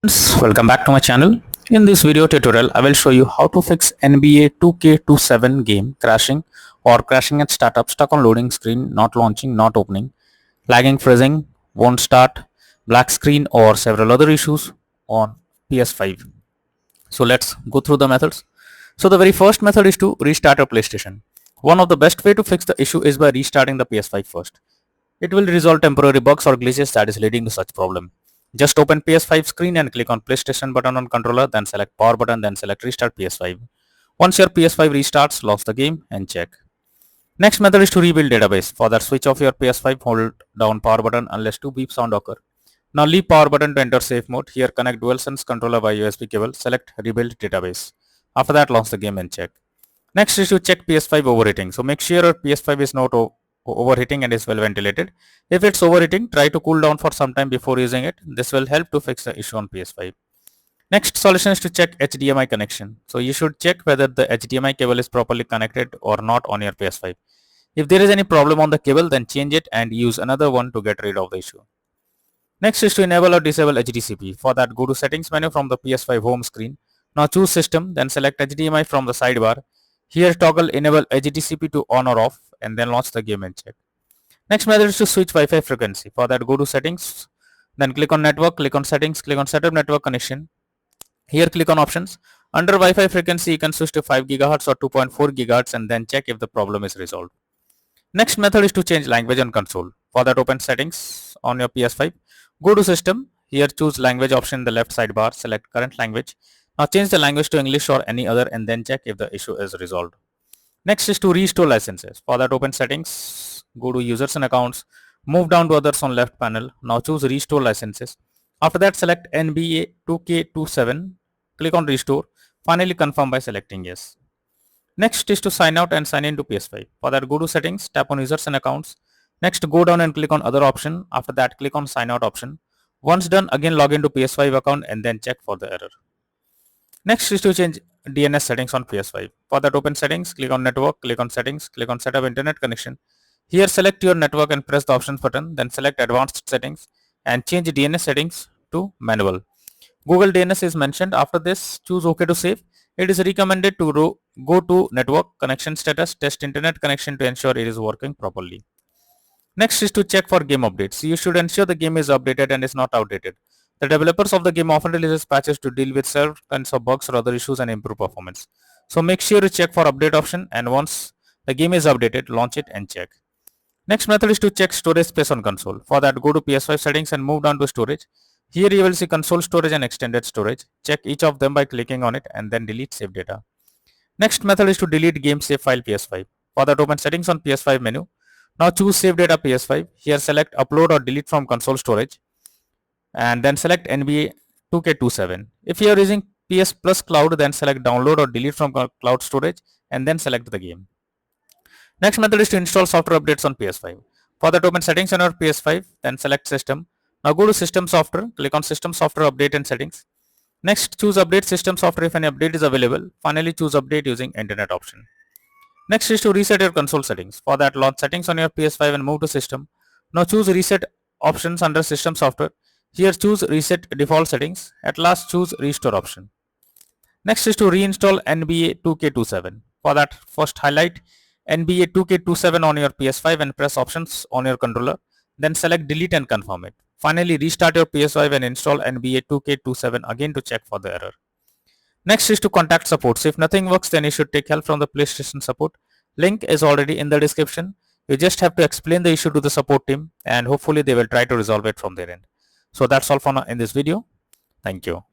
Welcome back to my channel. In this video tutorial, I will show you how to fix NBA 2K27 game crashing or crashing at startup, stuck on loading screen, not launching, not opening, lagging, freezing, won't start, black screen or several other issues on PS5. So let's go through the methods. So the very first method is to restart your PlayStation. One of the best way to fix the issue is by restarting the PS5 first. It will resolve temporary bugs or glitches that is leading to such problem. Just open PS5 screen and click on PlayStation button on controller, then select power button, then select restart PS5. Once your PS5 restarts, launch the game and check. Next method is to rebuild database. For that, switch off your PS5, hold down power button unless two beep sound occur. Now leave power button to enter safe mode. Here connect DualSense controller by USB cable, select rebuild database. After that, launch the game and check. Next is to check PS5 overheating. So make sure your PS5 is not overheating and is well ventilated. If it's overheating, try to cool down for some time before using it. This will help to fix the issue on PS5. Next solution is to check HDMI connection. So you should check whether the HDMI cable is properly connected or not on your PS5. If there is any problem on the cable, then change it and use another one to get rid of the issue. Next is to enable or disable HDCP. For that, go to settings menu from the PS5 home screen. Now choose system, then select HDMI from the sidebar. Here toggle enable HDCP to on or off and then launch the game and check. Next method is to switch Wi-Fi frequency. For that, go to settings, then click on network, click on settings, click on setup network connection. Here click on options. Under Wi-Fi frequency, you can switch to 5 GHz or 2.4 GHz and then check if the problem is resolved. Next method is to change language on console. For that, open settings on your PS5. Go to system. Here choose language option in the left sidebar. Select current language. Now change the language to English or any other and then check if the issue is resolved. Next is to restore licenses. For that, open settings, go to users and accounts, move down to others on left panel. Now choose restore licenses. After that, select NBA 2K27, click on restore. Finally confirm by selecting yes. Next is to sign out and sign in to PS5. For that, go to settings, tap on users and accounts. Next, go down and click on other option. After that, click on sign out option. Once done, again log into PS5 account and then check for the error. Next is to change DNS settings on PS5. For that, open settings, click on network, click on settings, click on setup internet connection. Here select your network and press the options button, then select advanced settings and change DNS settings to manual. Google DNS is mentioned. After this, choose OK to save. It is recommended to go to network connection status, test internet connection to ensure it is working properly. Next is to check for game updates. You should ensure the game is updated and is not outdated. The developers of the game often releases patches to deal with several kinds of bugs or other issues and improve performance. So make sure you check for update option and once the game is updated, launch it and check. Next method is to check storage space on console. For that, go to PS5 settings and move down to storage. Here you will see console storage and extended storage. Check each of them by clicking on it and then delete save data. Next method is to delete game save file PS5. For that, open settings on PS5 menu. Now choose save data PS5. Here select upload or delete from console storage and then select NBA 2K27. If you are using PS Plus Cloud, then select download or delete from cloud storage and then select the game. Next method is to install software updates on PS5. For that, open settings on your PS5, then select system. Now go to system software, click on system software update and settings. Next, choose update system software if any update is available. Finally, choose update using internet option. Next is to reset your console settings. For that, launch settings on your PS5 and move to system. Now choose reset options under system software. Here choose reset default settings. At last, choose restore option. Next is to reinstall NBA 2K27. For that, first highlight NBA 2K27 on your PS5 and press options on your controller. Then select delete and confirm it. Finally, restart your PS5 and install NBA 2K27 again to check for the error. Next is to contact support. So if nothing works, then you should take help from the PlayStation support. Link is already in the description. You just have to explain the issue to the support team and hopefully they will try to resolve it from their end. So that's all for now in this video. Thank you.